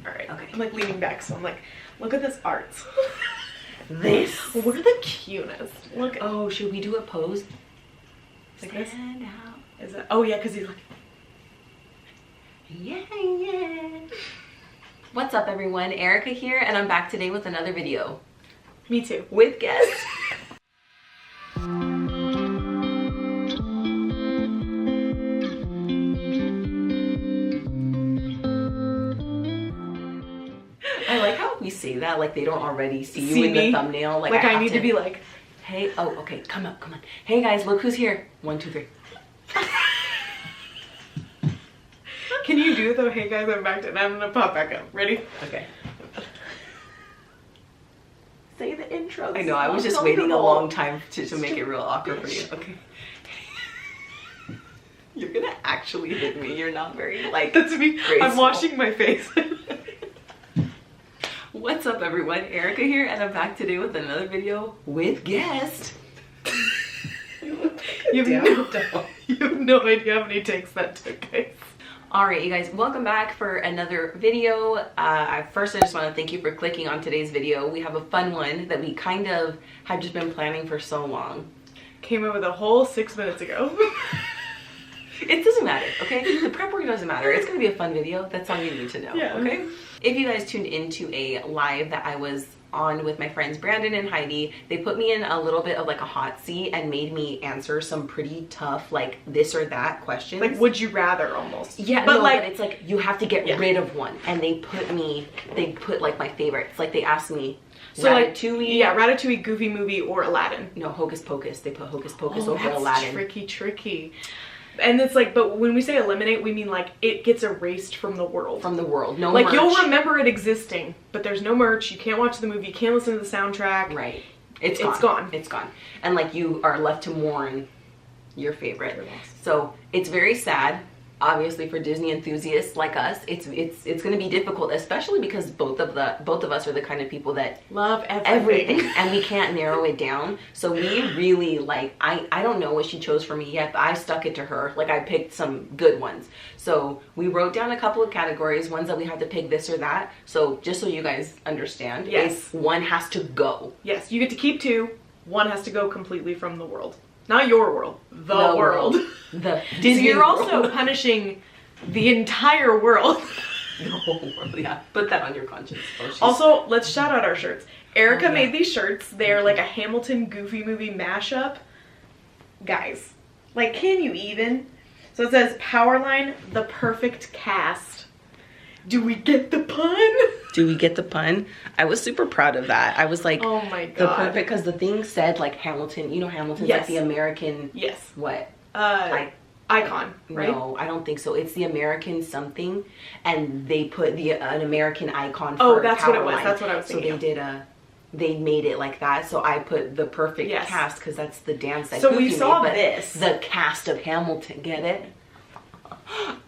All right. Okay. I'm like leaning back, so I'm like, look at this art. This. We're the cutest. Look. Oh, should we do a pose? Like this? Stand out. Is it? Oh yeah, because he's like. Yeah, yeah. What's up, everyone? Erika here, and I'm back today with another video. Me too. With guests. I like how we say that like they don't already see you in the thumbnail. Like I need to be like, hey, oh, okay, come on. Hey guys, look who's here. 1, 2, 3. Can you do it though? Hey guys, I'm back and I'm gonna pop back up. Ready? Okay. Say the intro. I know, I was just waiting a long time to make it real awkward for you. Okay. You're gonna actually hit me. You're not very, like, that's me. graceful. I'm washing my face. What's up, everyone? Erika here, and I'm back today with another video with guest. You have no idea how many takes that took, guys. Alright, you guys, welcome back for another video. First, I just want to thank you for clicking on today's video. We have a fun one that we kind of have just been planning for so long. Came up with a whole 6 minutes ago. It doesn't matter, okay? The prep work doesn't matter. It's going to be a fun video. That's all you need to know, okay? If you guys tuned into a live that I was on with my friends Brandon and Heidi, they put me in a little bit of like a hot seat and made me answer some pretty tough like this or that questions. Like would you rather almost. Yeah, but no, like but it's like you have to get rid of one, and they put like my favorites. Like they asked me so Ratatouille. Like, yeah, Ratatouille, Goofy Movie, or Aladdin. No, Hocus Pocus. They put Hocus Pocus over Aladdin. Tricky. And it's like, but when we say eliminate, we mean like it gets erased from the world. From the world. No like merch. You'll remember it existing, but there's no merch. You can't watch the movie. You can't listen to the soundtrack. Right. It's gone. It's gone. And like you are left to mourn your favorite. So it's very sad. Obviously, for Disney enthusiasts like us, it's going to be difficult, especially because both of us are the kind of people that love everything. And we can't narrow it down. So we really like, I don't know what she chose for me yet, but I stuck it to her. Like I picked some good ones. So we wrote down a couple of categories, ones that we had to pick this or that. So just so you guys understand, yes, one has to go. Yes, you get to keep 2. One has to go completely from the world. Not your world, the world. The Disney so you're world. Also punishing the entire world. The whole world, yeah. Put that on your conscience. Also, let's shout out our shirts. Erika made these shirts. They're like a Hamilton Goofy Movie mashup. Guys, like, can you even? So it says, Powerline, the perfect cast. Do we get the pun? Do we get the pun? I was super proud of that. I was like, oh my god, the perfect, because the thing said like Hamilton. You know, Hamilton's like the American. Yes. What? Icon. Right? No, I don't think so. It's the American something, and they put an American icon. For that's Powerline. what it was. That's what I was thinking. So they made it like that. So I put the perfect cast because that's the dance that. So we saw this. The cast of Hamilton. Get it?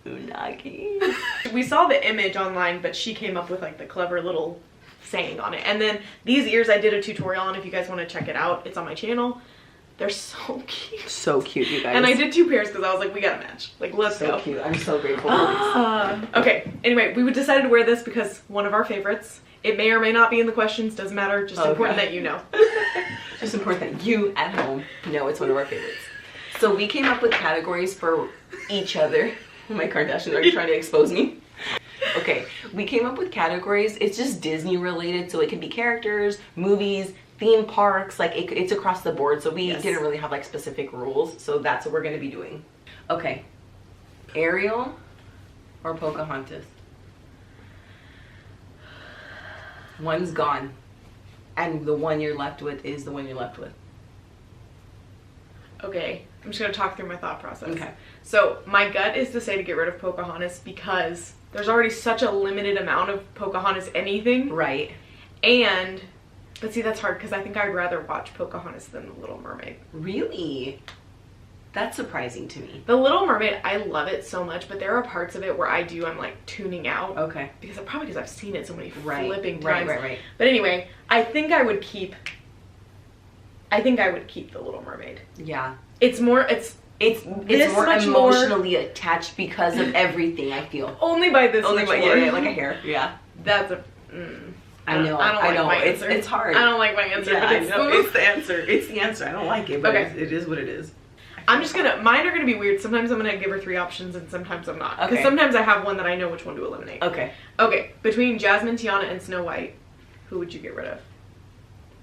Unagi. We saw the image online, but she came up with like the clever little saying on it. And then these ears I did a tutorial on. If you guys want to check it out, it's on my channel. They're so cute. So cute, you guys. And I did 2 pairs because I was like, we gotta match. Like, let's go. So cute. I'm so grateful for this. Okay, anyway, we decided to wear this because one of our favorites. It may or may not be in the questions, doesn't matter. Just important that you know. Just important that you at home know it's one of our favorites. So we came up with categories for each other. Oh my Kardashian, are you trying to expose me? Okay, we came up with categories. It's just Disney related, so it can be characters, movies, theme parks, like it's across the board. So we didn't really have like specific rules, so that's what we're going to be doing. Okay, Ariel or Pocahontas? One's gone, and the one you're left with is the one you're left with. Okay, I'm just gonna talk through my thought process. Okay. So my gut is to say to get rid of Pocahontas because there's already such a limited amount of Pocahontas anything. Right. But see, that's hard because I think I'd rather watch Pocahontas than The Little Mermaid. Really? That's surprising to me. The Little Mermaid, I love it so much, but there are parts of it where I'm like tuning out. Okay. Because I've seen it so many flipping times. Right. But anyway, I think I would keep The Little Mermaid. Yeah. It's more more emotionally attached because of everything, I feel. Only by this Only much by, more. yeah, like a hair. Yeah. That's a. I know. I don't like my answer. It's hard. I don't like my answer, Yeah, but it's, I know. It's the answer. It's the answer. I don't like it, but okay. it is what it is. Mine are gonna be weird. Sometimes I'm gonna give her 3 options and sometimes I'm not. Because Okay. sometimes I have one that I know which one to eliminate. Okay. Okay, between Jasmine, Tiana, and Snow White, who would you get rid of?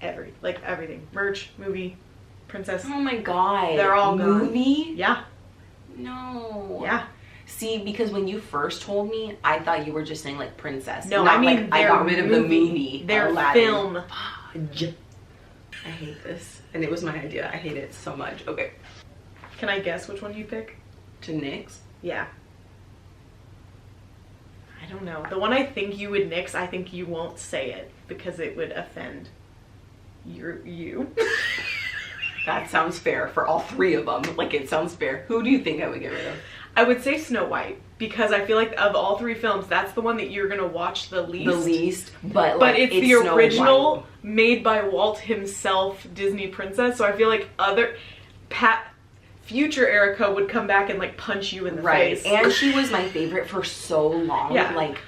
Everything. Merch, movie, princess. Oh my god. They're all gone. Movie? Yeah. No. Yeah. See, because when you first told me, I thought you were just saying like princess. No, Not I mean like I got rid of the movie. Their Aladdin. film. I hate this. And it was my idea. I hate it so much. Okay. Can I guess which one you pick? To nix? Yeah. I don't know. The one I think you would nix, I think you won't say it because it would offend you. That sounds fair for all 3 of them. Like, it sounds fair. Who do you think I would get rid of? I would say Snow White because I feel like of all 3 films, that's the one that you're gonna watch the least. The least, but like, it's the Snow original White. made by Walt himself Disney princess. So I feel like future Erika would come back and like punch you in the face. And she was my favorite for so long. Yeah. Like,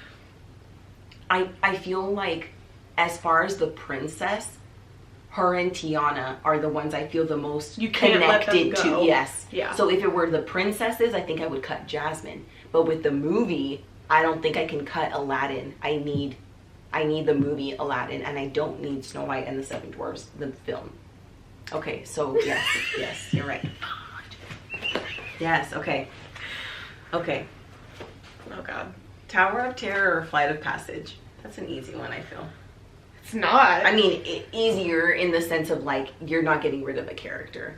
I feel like as far as the princess, her and Tiana are the ones I feel the most You can't let them connected go. to. Yes. Yeah. So if it were the princesses, I think I would cut Jasmine. But with the movie, I don't think I can cut Aladdin. I need the movie Aladdin, and I don't need Snow White and the 7 Dwarfs, the film. Okay, so yes, yes, you're right. Yes, okay. Okay. Oh god. Tower of Terror or Flight of Passage? That's an easy one, I feel. It's not. I mean, easier in the sense of like, you're not getting rid of a character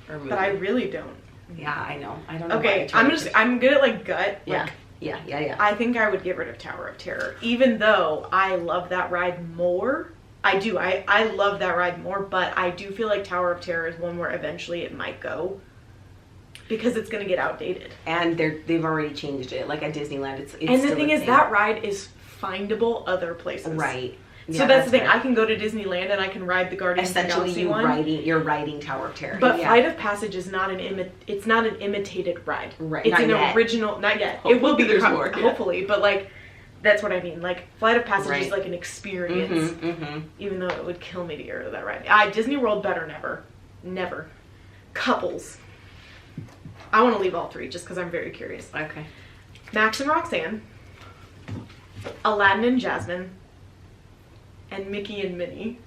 or movie. But I really don't. Yeah, I know. I don't know. Okay, I'm good at like gut. Yeah. Like, Yeah. I think I would get rid of Tower of Terror. Even though I love that ride more. I do. I love that ride more, but I do feel like Tower of Terror is one where eventually it might go. Because it's gonna get outdated. And they've already changed it. Like at Disneyland, it's and the thing is, that ride is findable other places. Right. So Yeah, that's the thing. fair. I can go to Disneyland and I can ride the Guardians of the Essentially, Galaxy you're riding Tower of Terror. But yeah. Flight of Passage is not it's not an imitated ride. Right. It's Not an yet. original. Not yet. Hopefully It will be there's more, yeah. hopefully, but like that's what I mean. Like Flight of Passage Right. is like an experience, even though it would kill me to get rid of that ride. Disney World better never. Couples. I want to leave all 3 just because I'm very curious. Okay. Max and Roxanne, Aladdin and Jasmine, and Mickey and Minnie.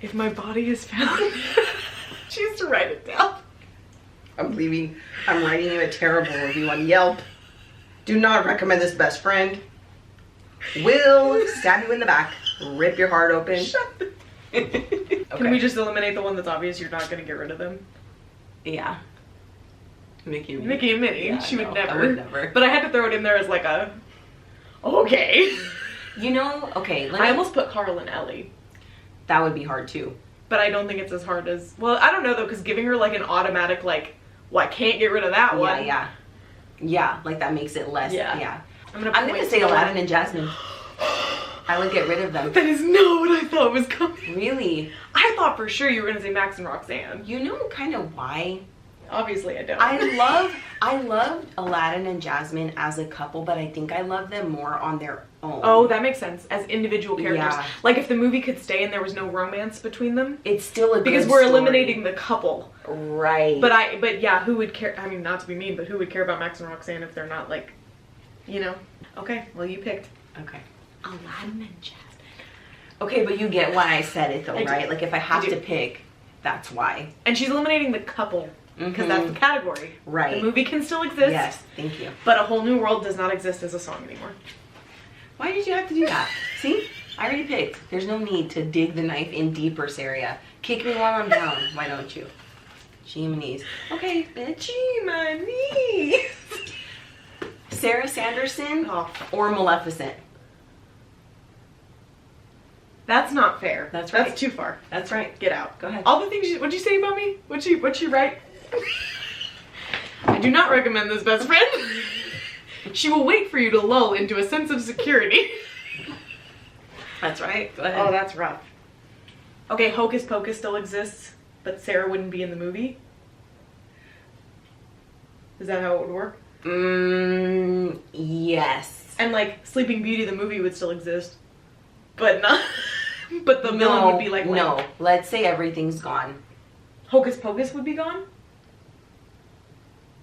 If my body is found, choose to write it down. I'm writing you a terrible review on Yelp. Do not recommend this best friend. Will stab you in the back, rip your heart open. Shut the... Can we just eliminate the one that's obvious you're not going to get rid of them? Yeah. Mickey and Minnie. Yeah, She would no, never. I would never. But I had to throw it in there as like a... Okay. You know, okay. I almost put Carl and Ellie. That would be hard too. But I don't think it's as hard as... Well, I don't know though, because giving her like an automatic like, well, I can't get rid of that one. Yeah, like that makes it less. Yeah. I'm gonna say Aladdin and Jasmine. I would get rid of them. That is not what I thought was coming. Really? I thought for sure you were gonna say Max and Roxanne. You know kind of why? Obviously I don't. I loved Aladdin and Jasmine as a couple, but I think I love them more on their own. Oh, that makes sense. As individual characters. Yeah. Like if the movie could stay and there was no romance between them. It's still a good because we're story. eliminating the couple. Right. But yeah, who would care? I mean, not to be mean, but who would care about Max and Roxanne if they're not like, you know? Okay, well you picked. Okay. Aladdin and Jasmine. Okay, but you get why I said it though, I do. right? Like if I have to pick, that's why. And she's eliminating the couple because that's the category. Right. The movie can still exist. Yes, thank you. But A Whole New World does not exist as a song anymore. Why did you have to do that? See? I already picked. There's no need to dig the knife in deeper, Sariea. Kick me while I'm down. Why don't you? Jiminies. Okay, bitch. Jiminies. Sarah Sanderson or Maleficent? That's not fair. That's right. That's too far. That's right. Get out. Go ahead. All the things what'd you say about me? What'd you write? I do not recommend this best friend. She will wait for you to lull into a sense of security. That's right. Go ahead. Oh, that's rough. Okay, Hocus Pocus still exists. but Sarah wouldn't be in the movie? Is that how it would work? Yes. And like Sleeping Beauty, the movie would still exist, but not. But the villain would be like. No. Let's say everything's gone. Hocus Pocus would be gone.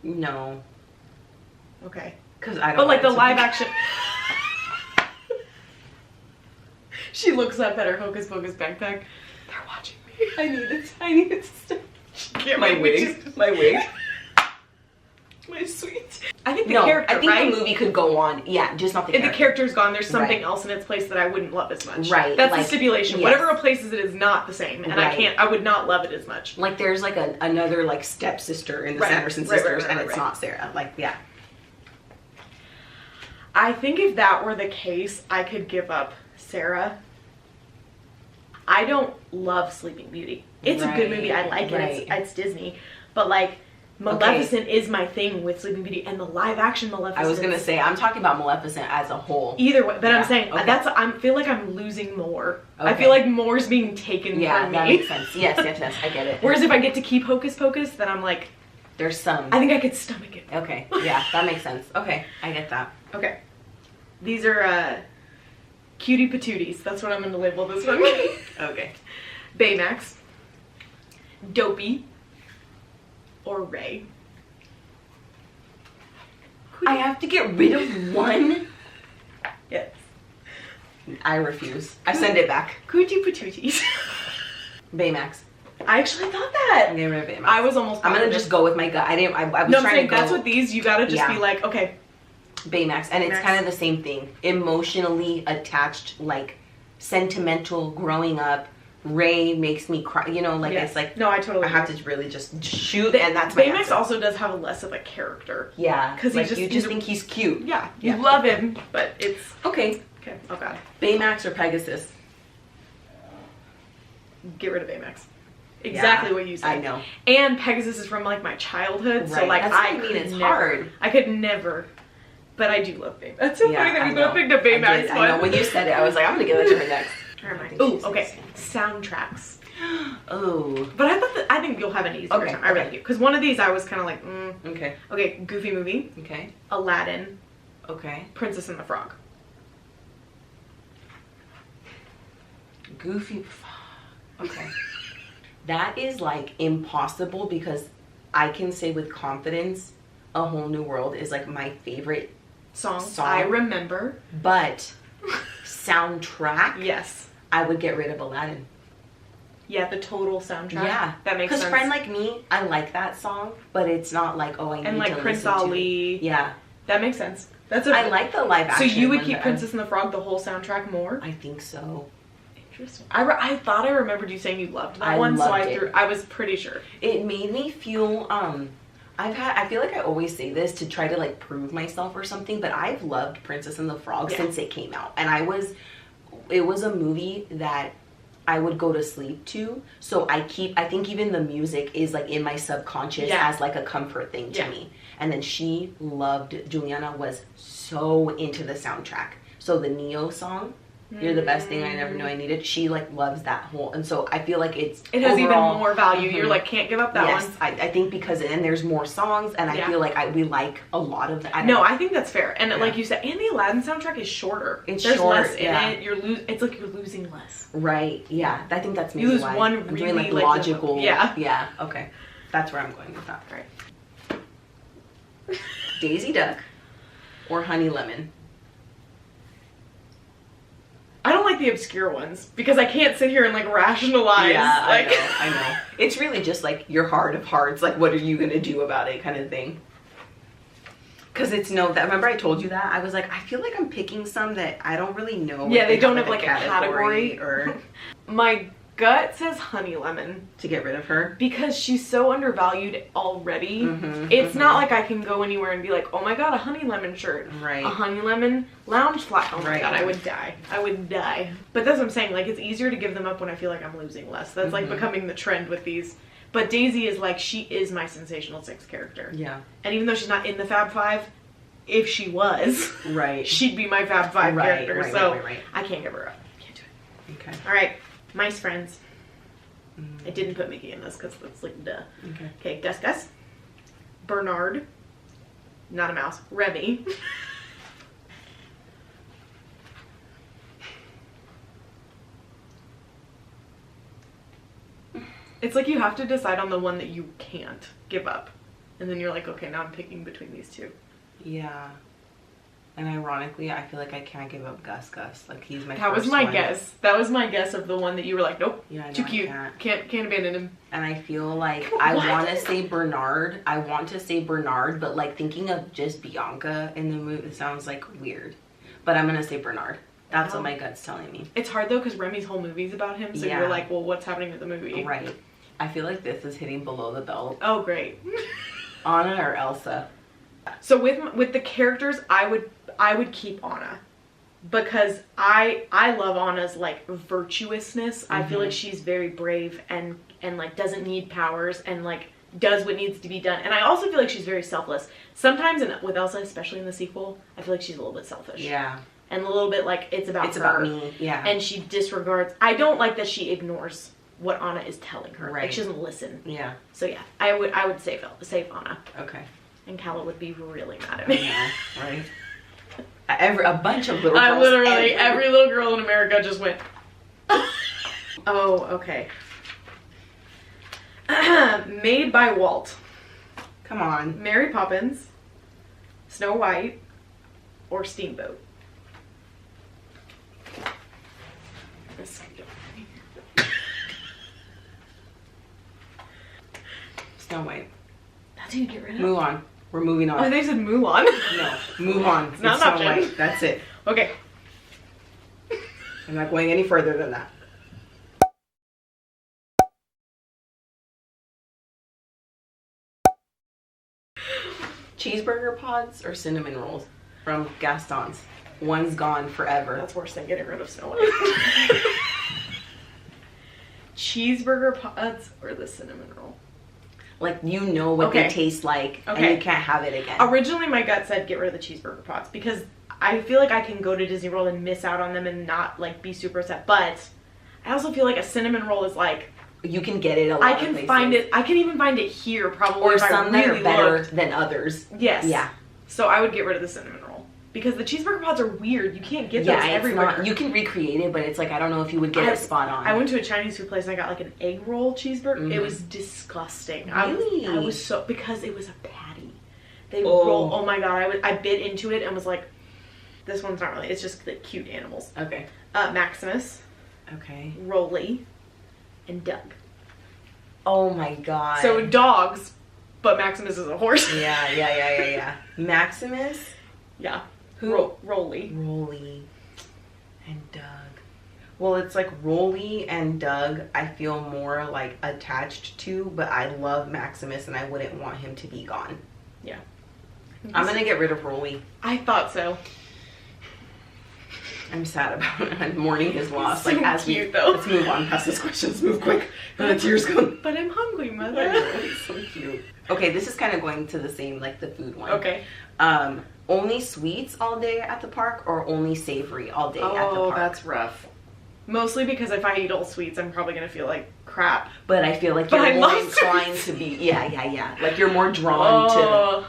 No. Okay. Because I don't. But like the live action. She looks up at her Hocus Pocus backpack. They're watching me. I need it to stop. My wig. My wig. My sweet. I think the character, I think the movie could go on. Yeah, just not the character. If the character's gone, there's something else in its place that I wouldn't love as much. Right. That's the stipulation. Yes. Whatever replaces it is not the same. And I would not love it as much. Like there's like another like stepsister in the Sanderson sisters and it's not Sarah. Like, yeah. I think if that were the case, I could give up Sarah. I don't love Sleeping Beauty. It's a good movie. I like it. It's Disney. But like, Maleficent is my thing with Sleeping Beauty, and the live action Maleficent. I was gonna say, I'm talking about Maleficent as a whole. Either way, but I'm saying I feel like I'm losing more. I feel like more's being taken from me. Yeah, that makes sense. Yes, I get it. Whereas if I get to keep Hocus Pocus, then I'm like, there's some. I think I could stomach it. Okay, yeah, that makes sense. Okay, I get that. Okay, these are cutie patooties. That's what I'm gonna label this one. Okay. Baymax, Dopey, or Ray. I have to get rid of one? Yes. I refuse. I send it back. Cootie patooties. Baymax. I actually thought that. I'm getting rid of Baymax. I was almost. I'm gonna just go with my gut. I was no, trying to go. That's what these. You gotta just be like, okay. Baymax, and it's kind of the same thing. Emotionally attached, like sentimental. Growing up, Ray makes me cry. You know, like it's like no, I totally. I have to really just shoot, and that's my Baymax answer. also does have less of a character. Yeah, because like, you just think he's cute. Yeah, you love him, but it's okay. Okay. Oh god. Baymax or Pegasus? Get rid of Baymax. Exactly what you said. I know. And Pegasus is from like my childhood, so like that's what I mean. It's hard. I could never. But I do love Baymax. That's so funny that we both picked up Baymax. I know. When you said it, I was like, I'm gonna give it to her next. Oh, okay. Soundtracks. Oh. But I think you'll have an easier time. I really do. Because one of these I was kind of like, Okay. Okay, Goofy movie. Okay. Aladdin. Okay. Princess and the Frog. Goofy. Okay. That is like impossible because I can say with confidence, A Whole New World is like my favorite song. I remember. But soundtrack. Yes. I would get rid of Aladdin. Yeah, the total soundtrack. Yeah, that makes sense. Because Friend Like Me, I like that song, but it's not like I need to listen to Prince Ali. Yeah, that makes sense. I like the live action. So you would keep Princess and the Frog the whole soundtrack more? I think so. Interesting. I thought I remembered you saying you loved that one, so I was pretty sure. It made me feel I feel like I always say this to try to like prove myself or something, but I've loved Princess and the Frog since it came out, and it was a movie that I would go to sleep to, so I think even the music is like in my subconscious as like a comfort thing to me. And then Juliana was so into the soundtrack, so the Neo song, You're the Best Thing I Never Knew I Needed, she like loves that whole, and so I feel like it has even more value. You're like, can't give up that one. Yes, I think because and there's more songs, and I feel like we like a lot of that. I think that's fair. And like you said, and the Aladdin soundtrack is shorter. There's less in it. It's like you're losing less. Right. Yeah. I think that's maybe you lose why. one I'm really doing like logical. Yeah. Yeah. Okay. That's where I'm going with that. Right. Daisy Duck or Honey Lemon? I don't like the obscure ones because I can't sit here and like rationalize. Yeah, like, I know. It's really just like your heart of hearts, like what are you gonna do about it kind of thing. Because it's remember I told you that? I was like, I feel like I'm picking some that I don't really know. Yeah, they don't have like a category. Or my gut says Honey Lemon. To get rid of her? Because she's so undervalued already. It's not like I can go anywhere and be like, oh my god, a Honey Lemon shirt. Right. A Honey Lemon lounge flat. Oh my god, I would die. I would die. But that's what I'm saying. Like, it's easier to give them up when I feel like I'm losing less. That's like becoming the trend with these. But Daisy is like, she is my Sensational Six character. Yeah. And even though she's not in the Fab Five, if she was, she'd be my Fab Five character. So I can't give her up. Can't do it. Okay. All right. Mice friends. I didn't put Mickey in this because that's like duh. Okay. Okay, Gus, Bernard, not a mouse, Remy. It's like you have to decide on the one that you can't give up. And then you're like, okay, now I'm picking between these two. Yeah. And ironically, I feel like I can't give up Gus. Like, he's my That was my guess. That was my guess of the one that you were like, nope, yeah, no, too cute. Can't abandon him. And I feel like I want to say Bernard. But like thinking of just Bianca in the movie, it sounds like weird. But I'm going to say Bernard. That's what my gut's telling me. It's hard though because Remy's whole movie's about him. So you're like, well, what's happening with the movie? Right. I feel like this is hitting below the belt. Oh, great. Anna or Elsa? So with the characters, I would keep Anna because I love Anna's like virtuousness. I feel like she's very brave and like doesn't need powers and like does what needs to be done. And I also feel like she's very selfless. Sometimes with Elsa, especially in the sequel, I feel like she's a little bit selfish. Yeah. And a little bit like it's about me. Yeah. And she disregards. I don't like that she ignores what Anna is telling her. Right. Like she doesn't listen. Yeah. So yeah, I would save Anna. Okay. And Calla would be really mad at me. Yeah, right. A bunch of little girls. Literally every little girl in America just went. Oh, okay. Made by Walt. Come on. Mary Poppins, Snow White, or Steamboat. Snow White. That's who you get rid of. Move on. We're moving on. Oh, they said Mulan. No, move on. It's not an Snow option. White. That's it. Okay. I'm not going any further than that. Cheeseburger pods or cinnamon rolls from Gaston's? One's gone forever. That's worse than getting rid of Snow White. Cheeseburger pods or the cinnamon roll? Like, you know what they taste like, and you can't have it again. Originally, my gut said get rid of the cheeseburger pods because I feel like I can go to Disney World and miss out on them and not like be super upset. But I also feel like a cinnamon roll is like you can get it a lot. I can find it. I can even find it here probably. Or if some I that really are better looked. than others. Yes. Yeah. So I would get rid of the cinnamon roll because the cheeseburger pods are weird. You can't get those everywhere. Not, you can recreate it, but it's like I don't know if you would get it spot on. I went to a Chinese food place and I got like an egg roll cheeseburger. It was disgusting. Really? I was so because it was a patty. They roll. Oh my god! I bit into it and was like, this one's not really. It's just the cute animals. Okay. Maximus. Okay. Rolly. And Doug. Oh my god. So dogs, but Maximus is a horse. Yeah. Maximus. Yeah. Who? Rolly. Rolly. And Doug. Well, it's like Rolly and Doug I feel more like attached to, but I love Maximus and I wouldn't want him to be gone. Yeah. I'm gonna get rid of Rolly. I thought so. I'm sad about it. I'm mourning his loss. So like as cute, we though. Let's move on past this question. Let's move quick. The tears come. But I'm hungry, mother. It's so cute. Okay, this is kind of going to the same like the food one. Okay. Only sweets all day at the park or only savory all day at the park? Oh, that's rough. Mostly because if I eat all sweets, I'm probably gonna feel like crap. But I feel like But you're I more love inclined to be yeah. Like you're more drawn to.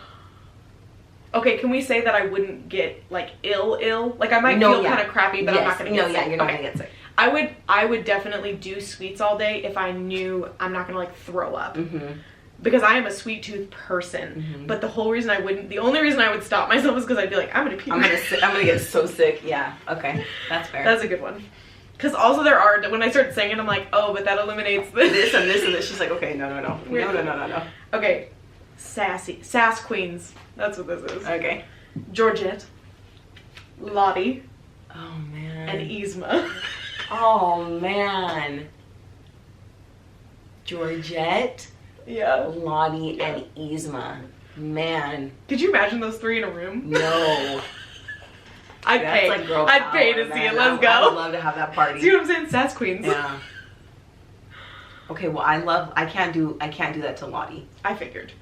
Okay, can we say that I wouldn't get like ill? Like I might feel kind of crappy, but I'm not gonna get sick. You're not gonna get sick. I would definitely do sweets all day if I knew I'm not gonna like throw up. Because I am a sweet tooth person. But the only reason I would stop myself is because I'd be like, I'm gonna puke. I'm gonna get so sick. Yeah. Okay, that's fair. That's a good one. Because also there are, when I start saying it, I'm like, oh, but that eliminates this and this and this. She's like, okay, no. Okay, sass queens. That's what this is. Okay. Georgette, Lottie, oh man, and Yzma. Oh man. Georgette, Lottie, and Yzma. Man. Could you imagine those three in a room? No. I'd pay. Like girl I'd power, pay to man. see it. Let's go. I would love to have that party. See what I'm saying? Sass queens. Yeah. Okay, well I can't do that to Lottie. I figured.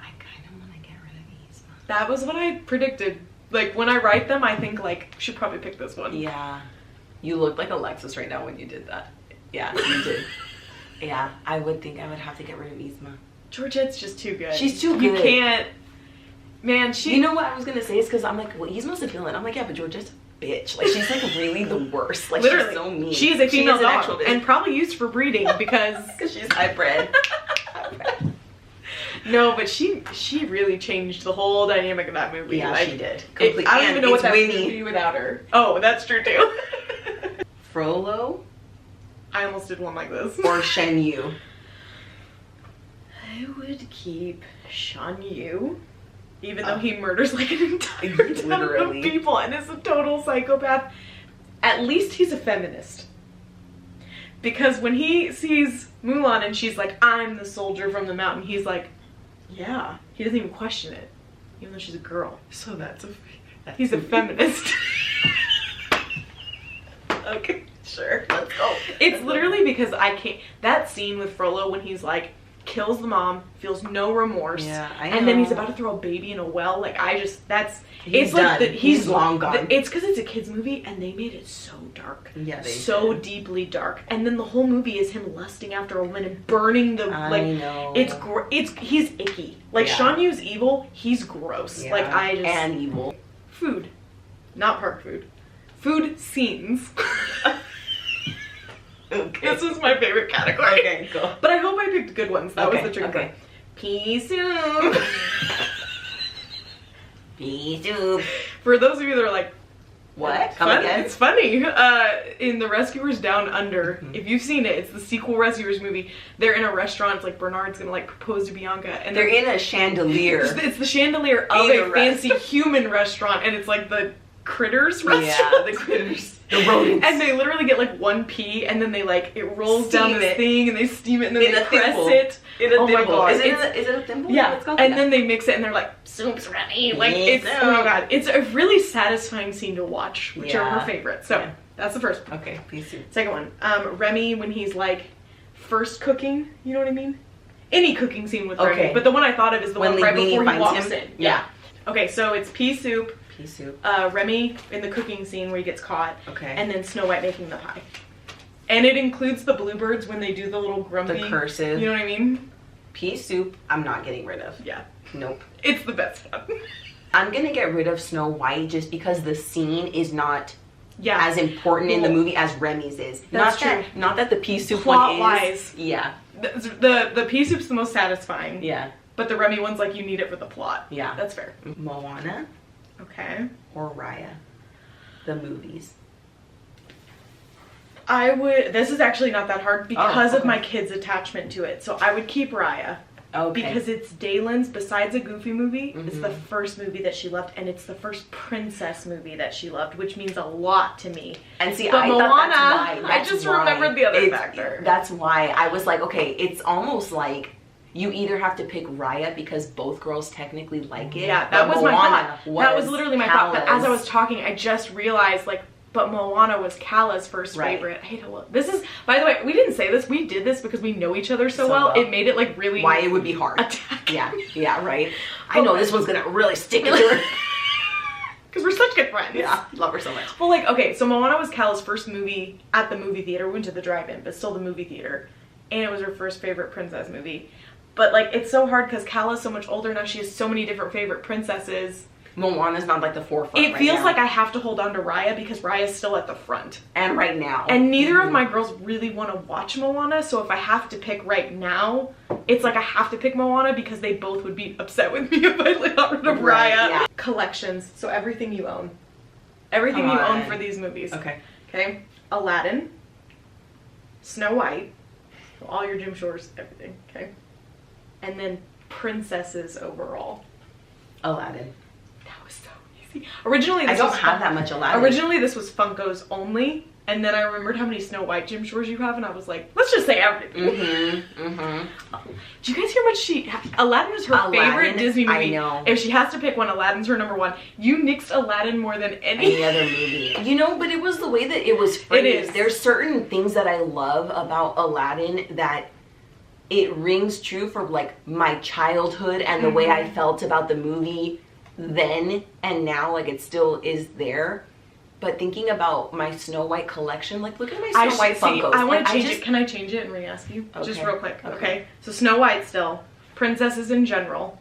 I kind of want to get rid of Yzma. That was what I predicted. Like when I write them, I think like should probably pick this one. Yeah. You look like Alexis right now when you did that. Yeah, you did. Yeah, I would think I would have to get rid of Yzma. Georgette's just too good. She's too good. You can't. Man, You know what I was gonna say is because I'm like, well, Yzma's a villain. I'm like, yeah, but Georgette's a bitch. Like, she's like really the worst. Like, literally, she's so mean. She is a female an actual dog bitch. and probably used for breeding because she's hybrid. No, but she really changed the whole dynamic of that movie. Yeah, like, she did. I don't even know what that Winnie. would be without her. Oh, that's true too. Frollo I almost did one like this. or Shen Yu? I would keep Shan Yu, even though he murders like an entire town of people and is a total psychopath. At least he's a feminist. Because when he sees Mulan and she's like, I'm the soldier from the mountain, he's like, yeah. He doesn't even question it, even though she's a girl. So He's a feminist. Okay, sure. Let's go. It's literally because I can't. That scene with Frollo when he's like, kills the mom, feels no remorse, Yeah, I know. and then he's about to throw a baby in a well. Like, He's done. He's long gone. It's because it's a kid's movie and they made it so dark. Yeah, they so did. deeply dark. And then the whole movie is him lusting after a woman and burning the I know. He's icky. Like, Yeah. Shan Yu's evil, he's gross. Yeah. Like, and evil. Food. Not park food. Food scenes. Okay. This was my favorite category. Okay, go. But I hope I picked good ones. That was Okay, the trick. okay. Pea soup. Pea soup. For those of you that are like, What? It's Come fun- again? It's funny. In The Rescuers Down Under, if you've seen it, it's the sequel Rescuers movie. They're in a restaurant. It's like Bernard's gonna like propose to Bianca, and They're in a chandelier. It's the chandelier of In a a fancy human restaurant, and it's like the critters restaurant. Yeah, the critters. The rodents. And they literally get like one pea, and then they like it rolls down Steam this it. thing, and they steam it, and then In they a press thimble. it. In a Oh my thimble. God, Is it's- it a thimble? Yeah, What's called? and Yeah. then they mix it, and they're like, soup's ready. Like, Yeah, it's, soup. oh my god, it's a really satisfying scene to watch, which are Yeah. her favorites. So, Yeah. that's the first one. Okay, pea soup. Second one, Remy, when he's like, first cooking, you know what I mean? Any cooking scene with Remy, Okay. but the one I thought of is the When one right Linguini before he finds walks him? in. Yeah. Okay, so it's pea soup, Pea soup. Remy in the cooking scene where he gets caught, Okay. and then Snow White making the pie. And it includes the bluebirds when they do the little grumpy... The cursive. You know what I mean? Pea soup, I'm not getting rid of. Yeah. Nope. It's the best one. I'm gonna get rid of Snow White just because the scene is not Yeah. as important in the Well, movie as Remy's is. That's Not that the pea soup Plot one is. wise. Yeah. The pea soup's the most satisfying. Yeah. But the Remy one's like you need it for the plot. Yeah. That's fair. Moana Okay. or Raya. The movies. I would, this is actually not that hard because of okay. my kid's attachment to it. So I would keep Raya. Okay. Because it's Daylin's, besides a Goofy movie, it's the Mhm. first movie that she loved, and it's the first princess movie that she loved, which means a lot to me. And see, But I Moana, thought that's why. I That's just why. remembered the other It's- factor. That's why I was like, okay, it's almost like you either have to pick Raya because both girls technically like it. Yeah, that but was my Moana thought. That was literally my thought. But as I Kalla's. was talking, I just realized, like, but Moana was Kalla's first Right. favorite. I hate to look. This is, by the way, we didn't say this. We did this because we know each other so So well. well. It made it, like, really... Why it would be hard. attack. Yeah, right. I know this one's gonna really stick to her. Because we're such good friends. Yeah, love her so much. Well, like, okay, so Moana was Kalla's first movie at the movie theater. We went to the drive-in, but still the movie theater. And it was her first favorite princess movie. But, like, it's so hard because Kalla's so much older now. She has so many different favorite princesses. Moana's not like the forefront. It right feels now. like I have to hold on to Raya because Raya's still at the front. And right now. And neither of my girls really want to watch Moana, so if I have to pick right now, it's like I have to pick Moana because they both would be upset with me if I got rid of Right, Raya. yeah. Collections, so everything you own. Everything you own for these movies. Okay. Okay? Aladdin, Snow White, all your Jim Shores, everything, okay? And then princesses overall. Aladdin. That was so easy. Originally, I this don't was have that much Aladdin. Originally, this was Funko's only, and then I remembered how many Snow White Jim Shores you have, and I was like, let's just say everything. Did you guys hear much Aladdin is her favorite Aladdin, Disney movie. I know. If she has to pick one, Aladdin's her number one. You nixed Aladdin more than Any other movie. You know, but it was the way that it was phrased. It is. There's certain things that I love about Aladdin that it rings true for like my childhood and the way I felt about the movie then and now, like it still is there. But thinking about my Snow White collection, like look at my Snow White Funkos. I want like, to change it. Can I change it and re-ask you? Okay. Just real quick. Okay. So Snow White still. Princesses in general.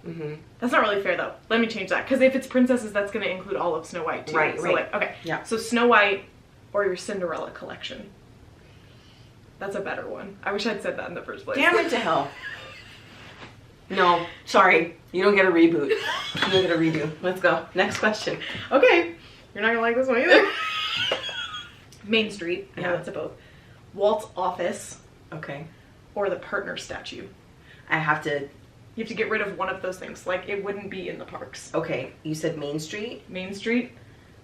That's not really fair though. Let me change that. Because if it's princesses, that's going to include all of Snow White too. Right, so right. like, okay. Yeah. So Snow White or your Cinderella collection. That's a better one. I wish I'd said that in the first place. Damn it to hell. No, sorry. You don't get a reboot. You don't get a redo. Let's go. Next question. Okay. You're not going to like this one either. Main Street. Yeah, that's a both. Walt's office. Okay. Or the partner statue. I have to... You have to get rid of one of those things. Like, it wouldn't be in the parks. Okay. You said Main Street? Main Street.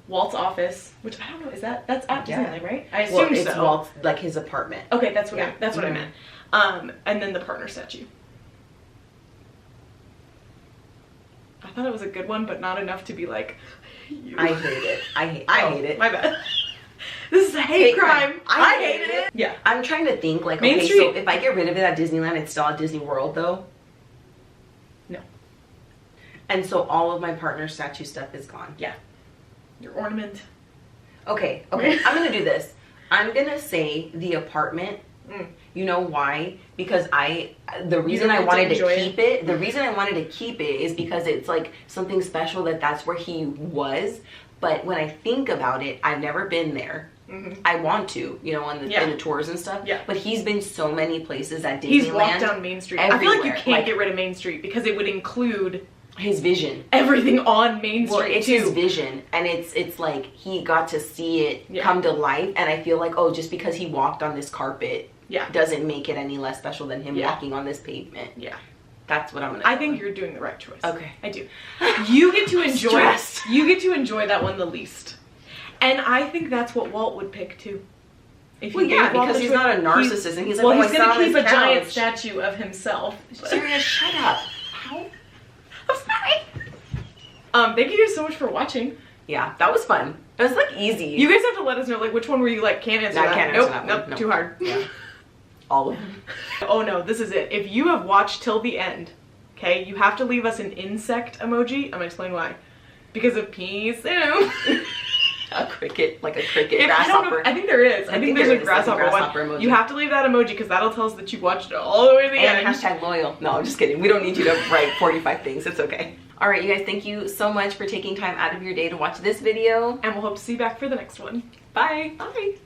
Walt's office. Which, I don't know, that's at Disneyland, right? I assume well, it's so. Walt's, like his apartment. Okay, that's what I meant. And then the partner statue. I thought it was a good one, but not enough to be like, you. I hate it. I hate it. My bad. This is a hate crime. I hated it. Yeah. I'm trying to think, like, Main okay, Street. so if I get rid of it at Disneyland, it's still at Disney World, though? No. And so all of my partner statue stuff is gone? Yeah. Your ornament. Okay, I'm gonna do this. I'm gonna say the apartment. You know why? Because the reason I wanted to keep it, the reason I wanted to keep it is because it's like something special that's where he was. But when I think about it, I've never been there. I want to, you know, in the tours and stuff. Yeah. But he's been so many places at Disneyland. He's walked down Main Street. Everywhere. I feel like you can't get rid of Main Street because it would include his vision. Everything on Main Street. Well, it's his vision, and it's like he got to see it come to life. And I feel like, oh, just because he walked on this carpet, doesn't make it any less special than him walking on this pavement. Yeah. That's what I'm gonna. I think you're doing the right choice. Okay, I do. You get to enjoy. You get to enjoy that one the least, and I think that's what Walt would pick too. If well, yeah, because he's not a narcissist, and he's like, well, oh, he's gonna keep a giant statue of himself. Sariea, shut up. How? I'm sorry. Thank you guys so much for watching. Yeah, that was fun. It was like easy. You guys have to let us know like which one were you like can't answer. I can't answer that one. Nope, too hard. Yeah. All of them. Oh no, this is it. If you have watched till the end, okay, you have to leave us an insect emoji. I'm gonna explain why. Because of peas, A cricket, like a cricket, grasshopper. I think there is. I think there's a grasshopper one. Emoji. You have to leave that emoji because that'll tell us that you watched it all the way to the end. And hashtag loyal. No, I'm just kidding. We don't need you to write 45 things. It's okay. All right, you guys, thank you so much for taking time out of your day to watch this video. And we'll hope to see you back for the next one. Bye. Bye.